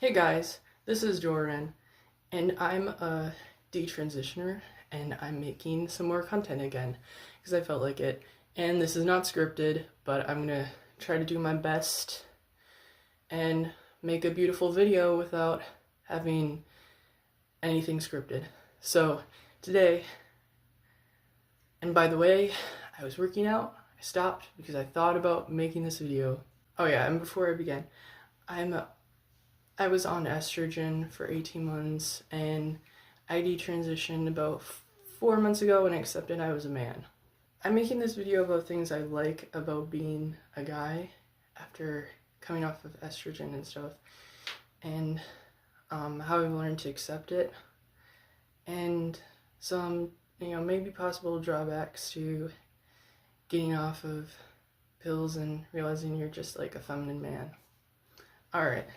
Hey guys, this is Jordan, and I'm a detransitioner, and I'm making some more content again because I felt like it. And this is not scripted, but I'm gonna try to do my best and make a beautiful video without having anything scripted. So today, and by the way, I was working out. I stopped because I thought about making this video. Oh yeah, and before I begin, I was on estrogen for 18 months and I detransitioned about 4 months ago and accepted I was a man. I'm making this video about things I like about being a guy after coming off of estrogen and stuff, and how I've learned to accept it, and some, maybe possible drawbacks to getting off of pills and realizing you're just like a feminine man. Alright.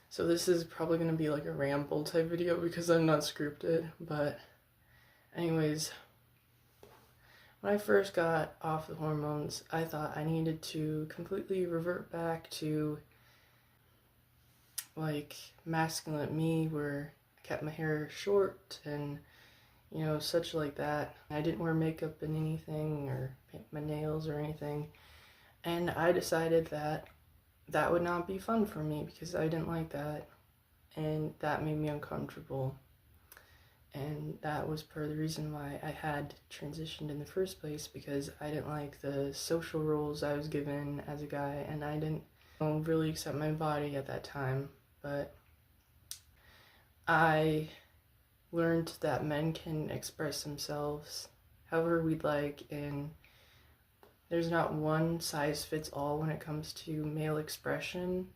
So this is probably going to be like a ramble type video because I'm not scripted, but anyways, when I first got off the hormones, I thought I needed to completely revert back to like masculine me, where I kept my hair short and such like that. I didn't wear makeup in anything or paint my nails or anything, and I decided that that would not be fun for me because I didn't like that, and that made me uncomfortable, and that was part of the reason why I had transitioned in the first place, because I didn't like the social roles I was given as a guy, and I didn't really accept my body at that time. But I learned that men can express themselves however we'd like, and there's not one size fits all when it comes to male expression.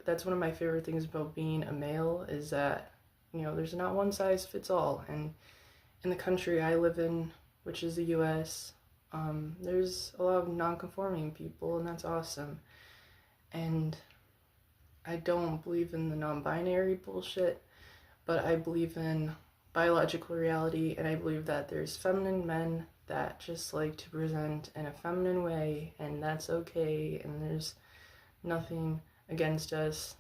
That's one of my favorite things about being a male, is that, there's not one size fits all. And in the country I live in, which is the US, there's a lot of non-conforming people, and that's awesome. And I don't believe in the non-binary bullshit, but I believe in biological reality, and I believe that there's feminine men that just like to present in a feminine way, and that's okay, and there's nothing against us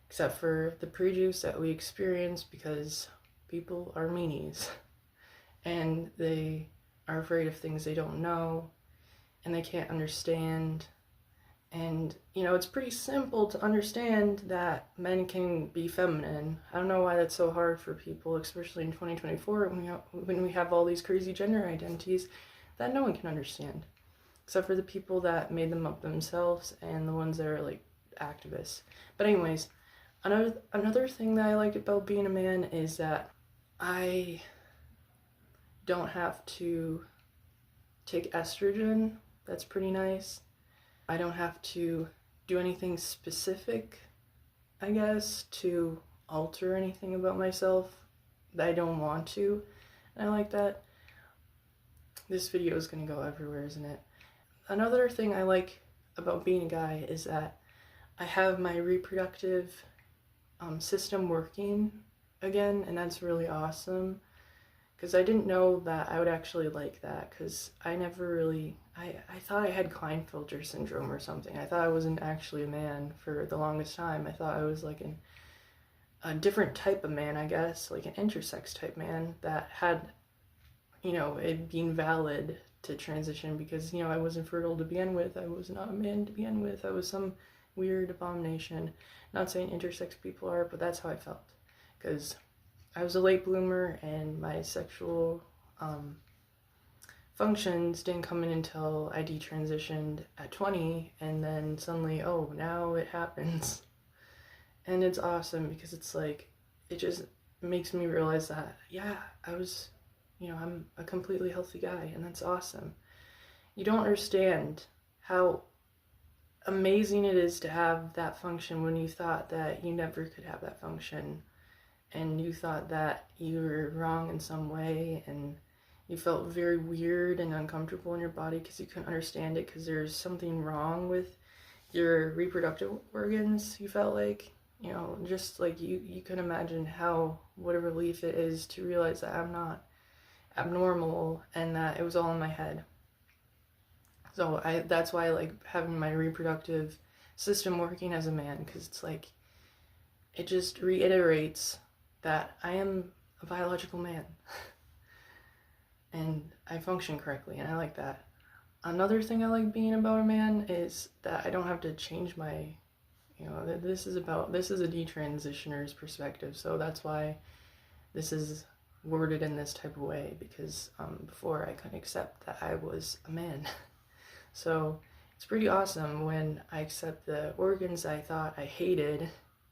except for the prejudice that we experience because people are meanies and they are afraid of things they don't know and they can't understand. And it's pretty simple to understand that men can be feminine. I don't know why that's so hard for people, especially in 2024 when we have all these crazy gender identities that no one can understand, except for the people that made them up themselves and the ones that are like activists. But anyways, another thing that I like about being a man is that I don't have to take estrogen. That's pretty nice. I don't have to do anything specific, I guess, to alter anything about myself that I don't want to. And I like that. This video is going to go everywhere, isn't it? Another thing I like about being a guy is that I have my reproductive system working again, and that's really awesome. Because I didn't know that I would actually like that, because I never really, I thought I had Klinefelter syndrome or something. I thought I wasn't actually a man for the longest time. I thought I was like a different type of man, I guess, like an intersex type man that had, it being valid to transition because, I wasn't fertile to begin with. I was not a man to begin with. I was some weird abomination. Not saying intersex people are, but that's how I felt. Because I was a late bloomer, and my sexual functions didn't come in until I detransitioned at 20, and then suddenly, oh, now it happens. And it's awesome because it's like, it just makes me realize that, yeah, I'm a completely healthy guy, and that's awesome. You don't understand how amazing it is to have that function when you thought that you never could have that function, and you thought that you were wrong in some way, and you felt very weird and uncomfortable in your body because you couldn't understand it because there's something wrong with your reproductive organs. You felt like, just like you can imagine what a relief it is to realize that I'm not abnormal and that it was all in my head. So that's why I like having my reproductive system working as a man, because it's like, it just reiterates that I am a biological man and I function correctly, and I like that. Another thing I like being about a man is that I don't have to change my, this is a detransitioner's perspective, so that's why this is worded in this type of way, because before I couldn't accept that I was a man. So it's pretty awesome when I accept the organs I thought I hated,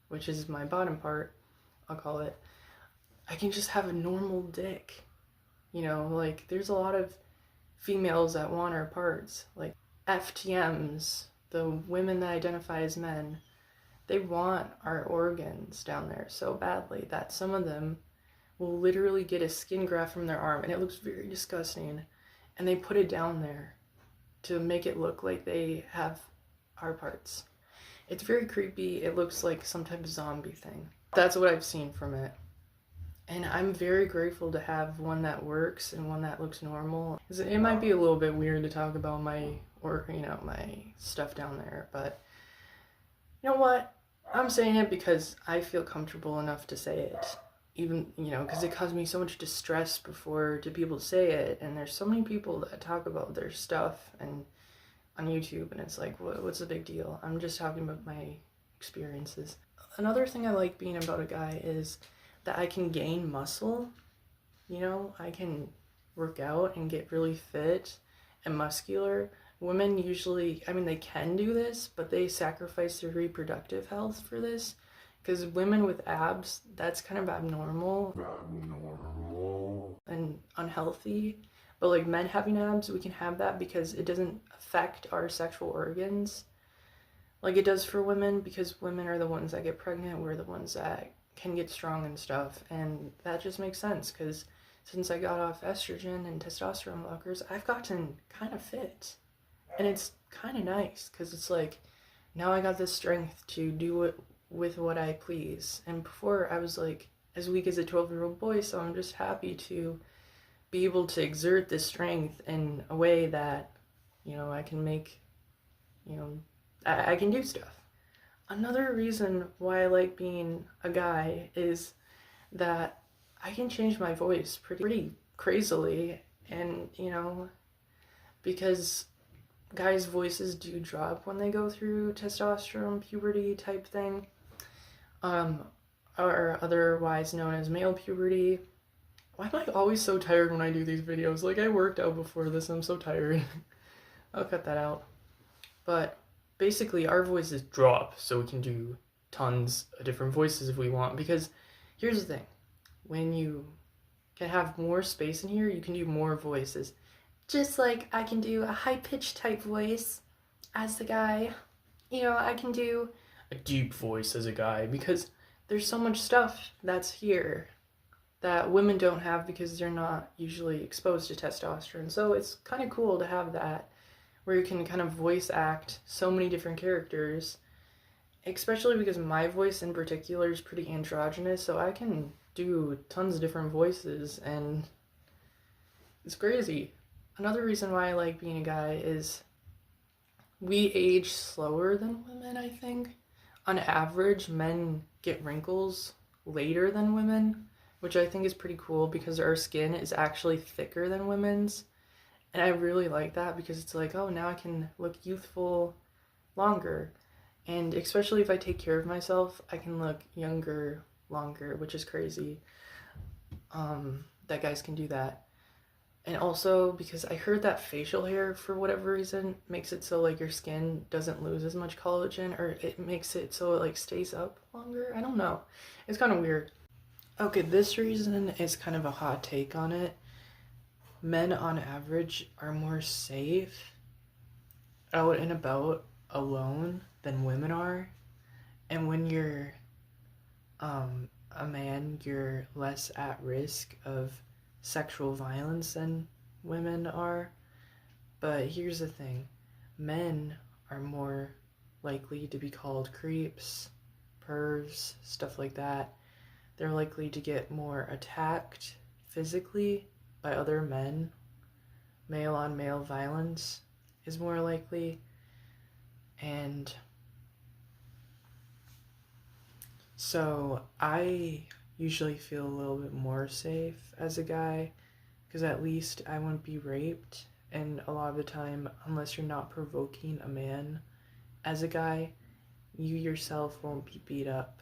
which is my bottom part, I'll call it. I can just have a normal dick. Like, there's a lot of females that want our parts, like FTMs, the women that identify as men. They want our organs down there so badly that some of them will literally get a skin graft from their arm, and it looks very disgusting, and they put it down there to make it look like they have our parts. It's very creepy. It looks like some type of zombie thing. That's what I've seen from it. And I'm very grateful to have one that works and one that looks normal. It might be a little bit weird to talk about my stuff down there, but you know what? I'm saying it because I feel comfortable enough to say it. Even, because it caused me so much distress before to be able to say it. And there's so many people that talk about their stuff and on YouTube, and it's like, what's the big deal? I'm just talking about my experiences. Another thing I like being about a guy is that I can gain muscle. I can work out and get really fit and muscular. Women usually, they can do this, but they sacrifice their reproductive health for this. Because women with abs, that's kind of abnormal and unhealthy. But like men having abs, we can have that because it doesn't affect our sexual organs like it does for women, because women are the ones that get pregnant. We're the ones that can get strong and stuff. And that just makes sense, because since I got off estrogen and testosterone blockers, I've gotten kind of fit. And it's kind of nice, because it's like, now I got the strength to do it with what I please. And before, I was like as weak as a 12-year-old boy, so I'm just happy to be able to exert this strength in a way that, I can make, I can do stuff. Another reason why I like being a guy is that I can change my voice pretty crazily, and, because guys' voices do drop when they go through testosterone puberty type thing, or otherwise known as male puberty. Why am I always so tired when I do these videos? Like, I worked out before this, I'm so tired. I'll cut that out. But basically, our voices drop, so we can do tons of different voices if we want. Because here's the thing, when you can have more space in here, you can do more voices. Just like I can do a high-pitched type voice as the guy. I can do a deep voice as a guy, because there's so much stuff that's here that women don't have because they're not usually exposed to testosterone. So it's kind of cool to have that, where you can kind of voice act so many different characters, especially because my voice in particular is pretty androgynous, so I can do tons of different voices, and it's crazy. Another reason why I like being a guy is we age slower than women, I think. On average, men get wrinkles later than women, which I think is pretty cool, because our skin is actually thicker than women's. And I really like that, because it's like, oh, now I can look youthful longer. And especially if I take care of myself, I can look younger longer, which is crazy. That guys can do that. And also, because I heard that facial hair, for whatever reason, makes it so like your skin doesn't lose as much collagen, or it makes it so it like stays up longer. I don't know. It's kind of weird. Okay, this reason is kind of a hot take on it. Men on average are more safe out and about alone than women are. And when you're a man, you're less at risk of sexual violence than women are. But here's the thing, men are more likely to be called creeps, pervs, stuff like that. They're likely to get more attacked physically by other men. Male on male violence is more likely. And So I usually feel a little bit more safe as a guy because at least I wouldn't be raped. And a lot of the time, unless you're not provoking a man as a guy, you yourself won't be beat up.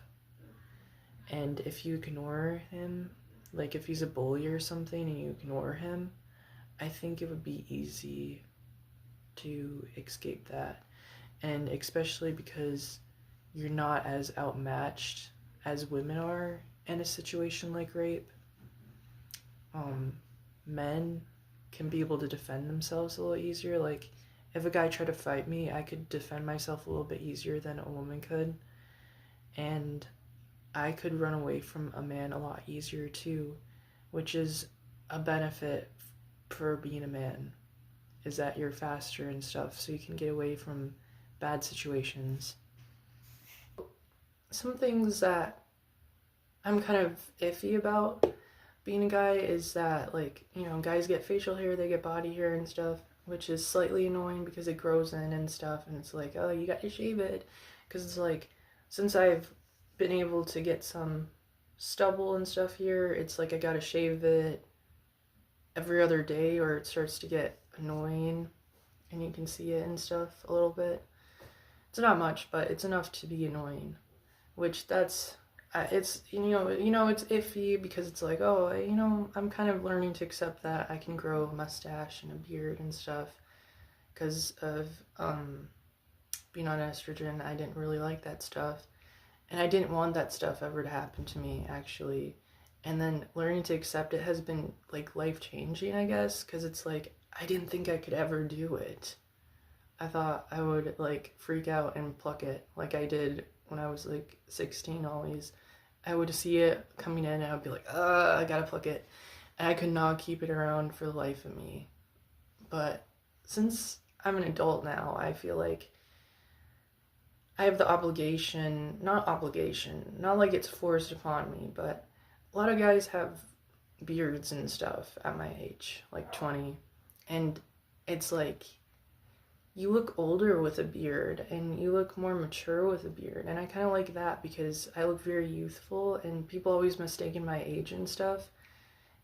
And if you ignore him, like if he's a bully or something and you ignore him, I think it would be easy to escape that. And especially because you're not as outmatched as women are in a situation like rape. Men can be able to defend themselves a little easier. Like, if a guy tried to fight me, I could defend myself a little bit easier than a woman could. And I could run away from a man a lot easier too, which is a benefit for being a man, is that you're faster and stuff, so you can get away from bad situations. Some things that I'm kind of iffy about being a guy is that, like, you know, guys get facial hair, they get body hair and stuff, which is slightly annoying because it grows in and stuff, and it's like, oh, you got to shave it. Because it's like, since I've been able to get some stubble and stuff here, it's like I gotta shave it every other day or it starts to get annoying and you can see it and stuff a little bit. It's not much, but it's enough to be annoying, which that's it's it's iffy because it's like, oh, I'm kind of learning to accept that I can grow a mustache and a beard and stuff because of being on estrogen. I didn't really like that stuff, and I didn't want that stuff ever to happen to me, actually. And then learning to accept it has been like life-changing, I guess, because it's like I didn't think I could ever do it. I thought I would like freak out and pluck it like I did when I was like 16 always. I would see it coming in and I would be like, I gotta pluck it. And I could not keep it around for the life of me. But since I'm an adult now, I feel like I have the not like it's forced upon me, but a lot of guys have beards and stuff at my age, like 20. And it's like, you look older with a beard and you look more mature with a beard, and I kind of like that because I look very youthful and people always mistaken my age and stuff.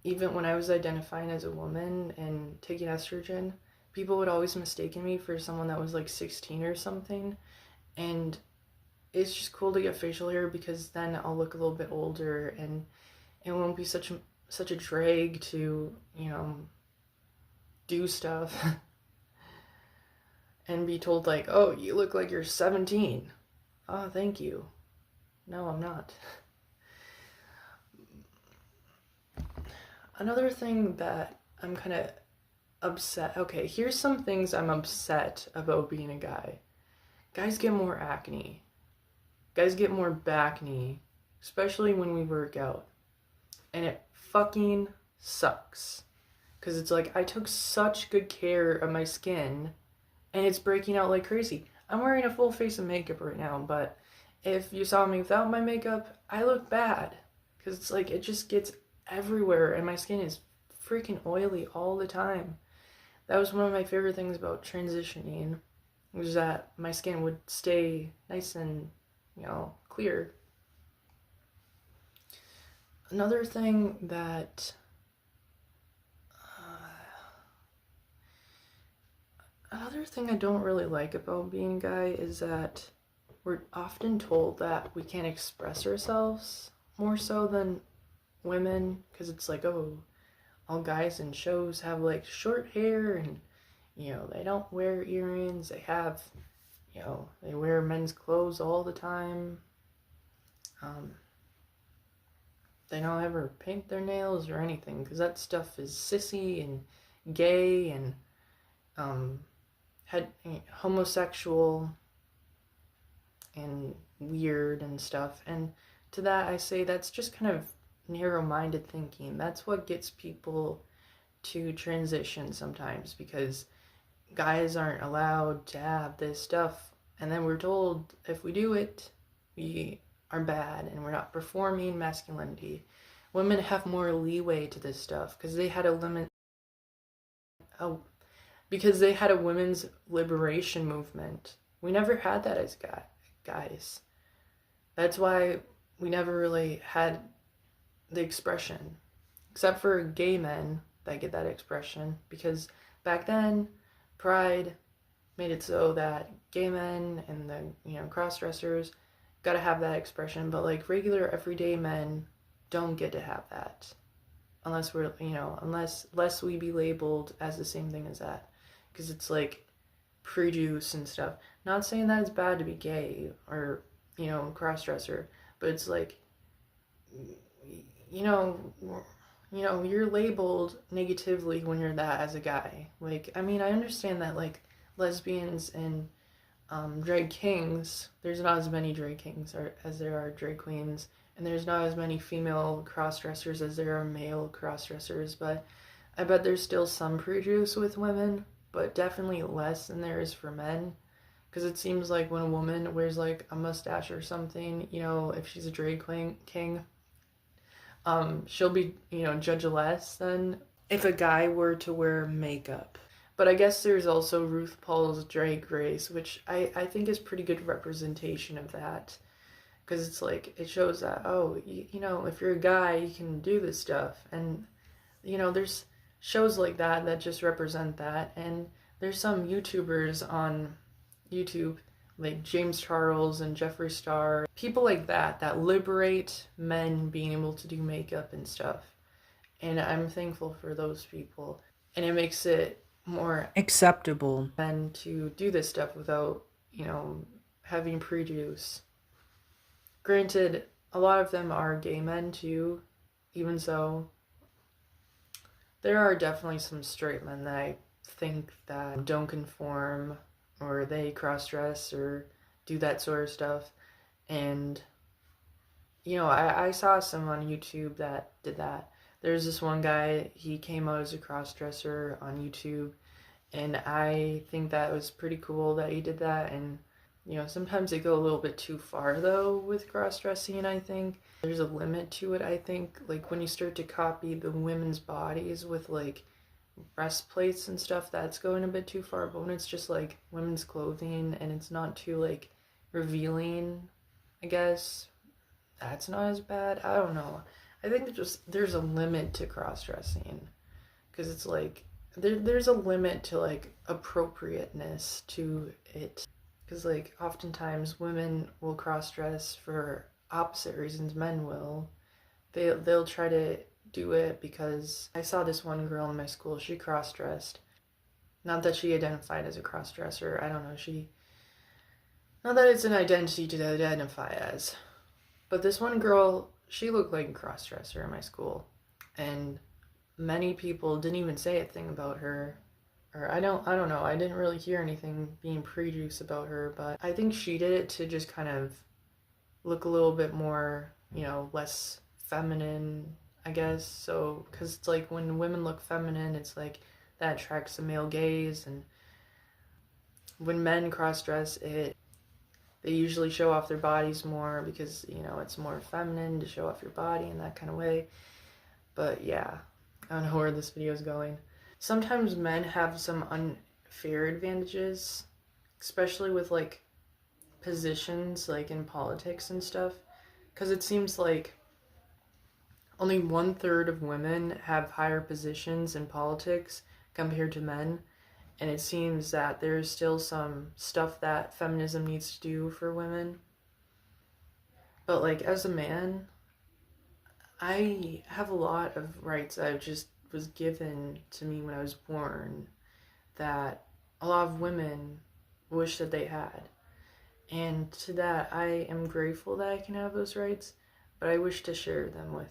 Even when I was identifying as a woman and taking estrogen, people would always mistaken me for someone that was like 16 or something, and it's just cool to get facial hair because then I'll look a little bit older and it won't be such a drag to, do stuff. And be told like, oh, you look like you're 17. Oh, thank you. No, I'm not. Another thing that I'm kind of upset. Okay, here's some things I'm upset about being a guy. Guys get more acne. Guys get more back knee, especially when we work out. And it fucking sucks. Because it's like, I took such good care of my skin and it's breaking out like crazy. I'm wearing a full face of makeup right now, but if you saw me without my makeup, I look bad. Because it's like, it just gets everywhere and my skin is freaking oily all the time. That was one of my favorite things about transitioning, was that my skin would stay nice and, clear. Another thing that I don't really like about being a guy is that we're often told that we can't express ourselves more so than women, because it's like, oh, all guys in shows have like short hair and, they don't wear earrings, they have, they wear men's clothes all the time. They don't ever paint their nails or anything because that stuff is sissy and gay and homosexual and weird and stuff. And to that I say that's just kind of narrow-minded thinking. That's what gets people to transition sometimes, because guys aren't allowed to have this stuff, and then we're told if we do it, we are bad and we're not performing masculinity. Women have more leeway to this stuff because they had a women's liberation movement. We never had that as guys. That's why we never really had the expression, except for gay men that get that expression, because back then pride made it so that gay men and the cross-dressers got to have that expression, but like regular everyday men don't get to have that unless we're unless we be labeled as the same thing as that, because it's like prejudice and stuff. Not saying that it's bad to be gay or cross-dresser, but it's like you know you're labeled negatively when you're that as a guy. Like, I mean, I understand that like lesbians and drag kings, there's not as many drag kings as there are drag queens, and there's not as many female cross-dressers as there are male cross-dressers, but I bet there's still some prejudice with women, but definitely less than there is for men. Because it seems like when a woman wears like a mustache or something, if she's a drag king, she'll be, judged less than if a guy were to wear makeup. But I guess there's also Ruth Paul's Drag Race, which I think is pretty good representation of that. Because it's like, it shows that, oh, if you're a guy, you can do this stuff. And, there's shows like that just represent that. And there's some YouTubers on YouTube, like James Charles and Jeffree Star, people like that liberate men being able to do makeup and stuff. And I'm thankful for those people. And it makes it more acceptable men to do this stuff without, having prejudice. Granted, a lot of them are gay men too, even so. There are definitely some straight men that I think that don't conform, or they cross-dress or do that sort of stuff. And, I saw some on YouTube that did that. There's this one guy, he came out as a cross-dresser on YouTube, and I think that was pretty cool that he did that. And, sometimes they go a little bit too far, though, with cross-dressing, I think. There's a limit to it, I think. Like, when you start to copy the women's bodies with, like, breastplates and stuff, that's going a bit too far. But when it's just, like, women's clothing and it's not too, like, revealing, I guess, that's not as bad. I don't know. I think there's a limit to cross-dressing. Because it's, like, there's a limit to, like, appropriateness to it. Because, like, oftentimes women will cross-dress for opposite reasons men will. They'll try to do it because I saw this one girl in my school, she cross-dressed. Not that she identified as a cross-dresser, I don't know, not that it's an identity to identify as. But this one girl, she looked like a cross-dresser in my school. And many people didn't even say a thing about her. Or I don't know, I didn't really hear anything being prejudiced about her, but I think she did it to just kind of look a little bit more, less feminine, I guess. So, because it's like when women look feminine, it's like that attracts the male gaze, and when men cross-dress, they usually show off their bodies more because, it's more feminine to show off your body in that kind of way. But yeah, I don't know where this video is going. Sometimes men have some unfair advantages, especially with, like, positions, like, in politics and stuff. Because it seems like only 1/3 of women have higher positions in politics compared to men. And it seems that there's still some stuff that feminism needs to do for women. But, like, as a man, I have a lot of rights that just was given to me when I was born that a lot of women wish that they had. And to that, I am grateful that I can have those rights, but I wish to share them with,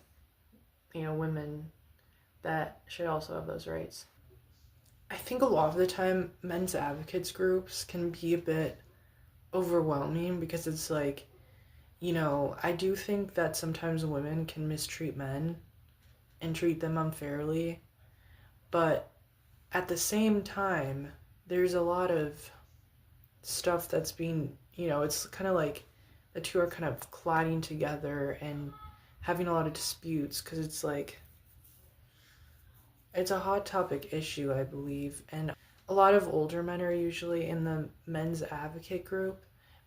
women that should also have those rights. I think a lot of the time, men's advocates groups can be a bit overwhelming because it's like, I do think that sometimes women can mistreat men and treat them unfairly, but at the same time, there's a lot of stuff that's being, it's kind of like the two are kind of colliding together and having a lot of disputes because it's like, it's a hot topic issue, I believe, and a lot of older men are usually in the men's advocate group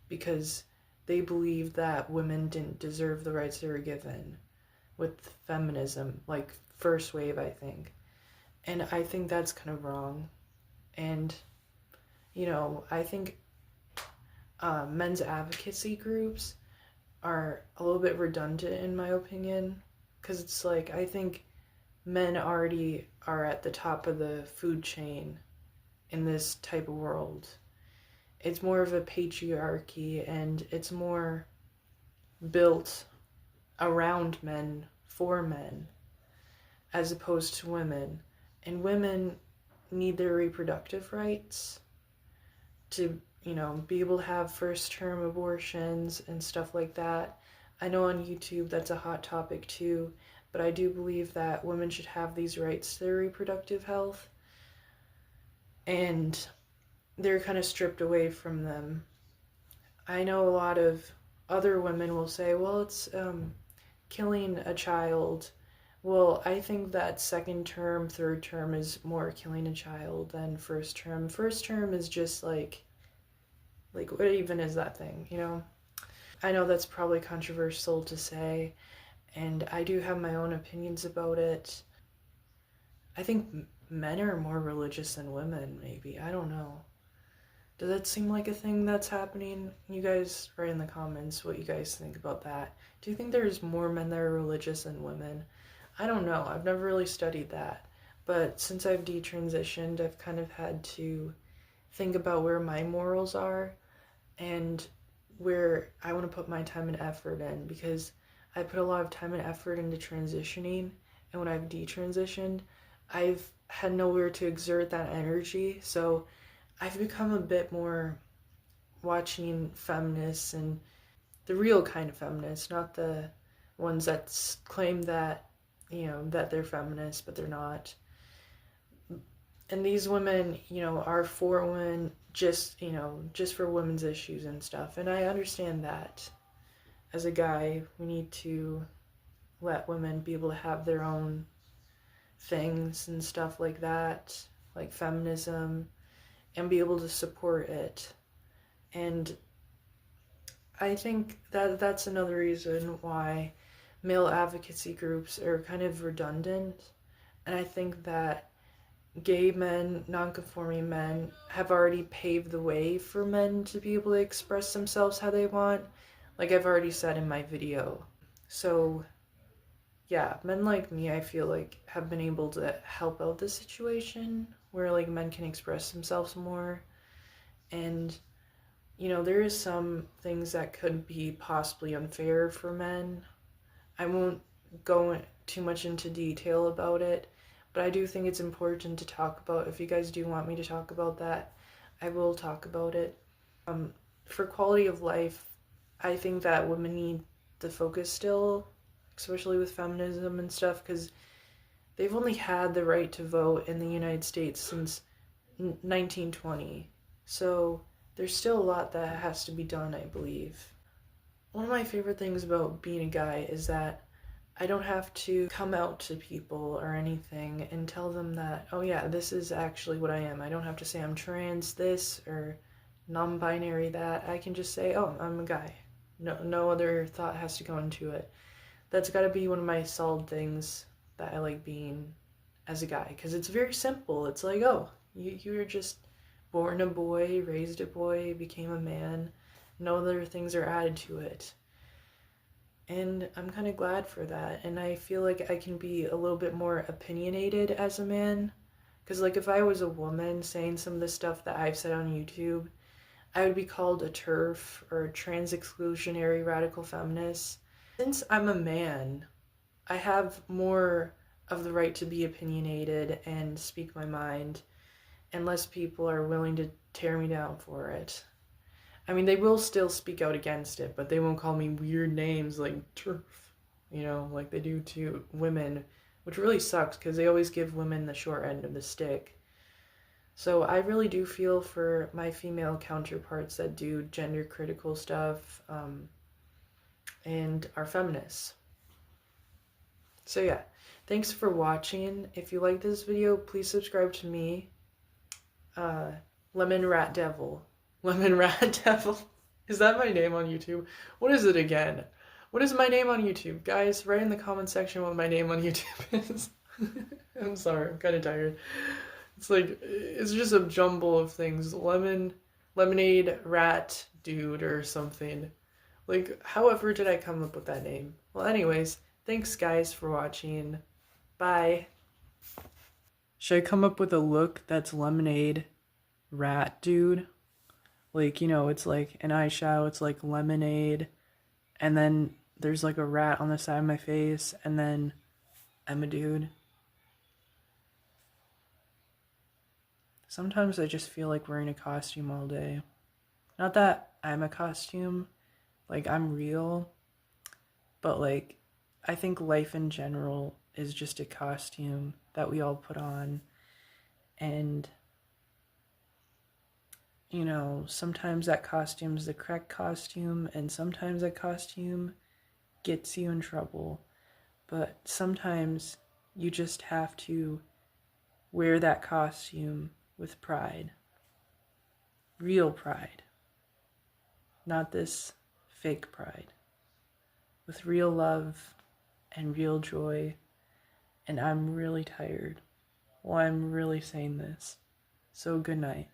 because they believed that women didn't deserve the rights they were given with feminism, like first wave, I think. And I think that's kind of wrong. And, I think men's advocacy groups are a little bit redundant in my opinion, because it's like, I think men already are at the top of the food chain in this type of world. It's more of a patriarchy, and it's more built around men for men as opposed to women. And women need their reproductive rights to, be able to have first term abortions and stuff like that. I know on YouTube that's a hot topic too, but I do believe that women should have these rights to their reproductive health, and they're kind of stripped away from them. I know a lot of other women will say, well, it's killing a child. Well, I think that second term, third term is more killing a child than first term. First term is just like what even is that thing, I know that's probably controversial to say, and I do have my own opinions about it. I think men are more religious than women, maybe. I don't know. Does that seem like a thing that's happening? You guys write in the comments what you guys think about that. Do you think there's more men that are religious than women? I don't know. I've never really studied that. But since I've detransitioned, I've kind of had to think about where my morals are and where I want to put my time and effort in, because I put a lot of time and effort into transitioning, and when I've detransitioned, I've had nowhere to exert that energy, so I've become a bit more watching feminists, and the real kind of feminists, not the ones that claim that, that they're feminists, but they're not. And these women, are for women, just for women's issues and stuff. And I understand that. As a guy, we need to let women be able to have their own things and stuff like that, like feminism, and be able to support it. And I think that that's another reason why male advocacy groups are kind of redundant. And I think that gay men, non-conforming men, have already paved the way for men to be able to express themselves how they want, like I've already said in my video. So yeah, men like me, I feel like, have been able to help out the situation where like men can express themselves more. And there is some things that could be possibly unfair for men. I won't go too much into detail about it, but I do think it's important to talk about. If you guys do want me to talk about that, I will talk about it. For quality of life, I think that women need to focus still, especially with feminism and stuff, because they've only had the right to vote in the United States since 1920. So there's still a lot that has to be done, I believe. One of my favorite things about being a guy is that I don't have to come out to people or anything and tell them that, oh yeah, this is actually what I am. I don't have to say I'm trans this or non-binary that. I can just say, oh, I'm a guy. No other thought has to go into it. That's got to be one of my solid things that I like being as a guy, because it's very simple. It's like, oh, you were just born a boy, raised a boy, became a man. No other things are added to it. And I'm kind of glad for that. And I feel like I can be a little bit more opinionated as a man. Because like if I was a woman saying some of the stuff that I've said on YouTube, I would be called a TERF or a trans exclusionary radical feminist. Since I'm a man, I have more of the right to be opinionated and speak my mind, and less people are willing to tear me down for it. I mean, they will still speak out against it, but they won't call me weird names like TERF, like they do to women, which really sucks because they always give women the short end of the stick. So I really do feel for my female counterparts that do gender critical stuff and are feminists. So yeah, thanks for watching. If you like this video, please subscribe to me. Lemon Rat Devil. Is that my name on YouTube? What is it again? What is my name on YouTube? Guys, write in the comment section what my name on YouTube is. I'm sorry, I'm kind of tired. It's like, it's just a jumble of things. Lemonade, rat, dude, or something. Like, however did I come up with that name? Well, anyways, thanks guys for watching. Bye. Should I come up with a look that's lemonade, rat, dude? Like, it's like an eyeshadow, it's like lemonade, and then there's like a rat on the side of my face, and then I'm a dude. Sometimes I just feel like wearing a costume all day. Not that I'm a costume, like I'm real, but like I think life in general is just a costume that we all put on. And sometimes that costume is the correct costume, and sometimes that costume gets you in trouble. But sometimes you just have to wear that costume with pride. Real pride. Not this fake pride. With real love and real joy. And I'm really tired while I'm really saying this. So good night.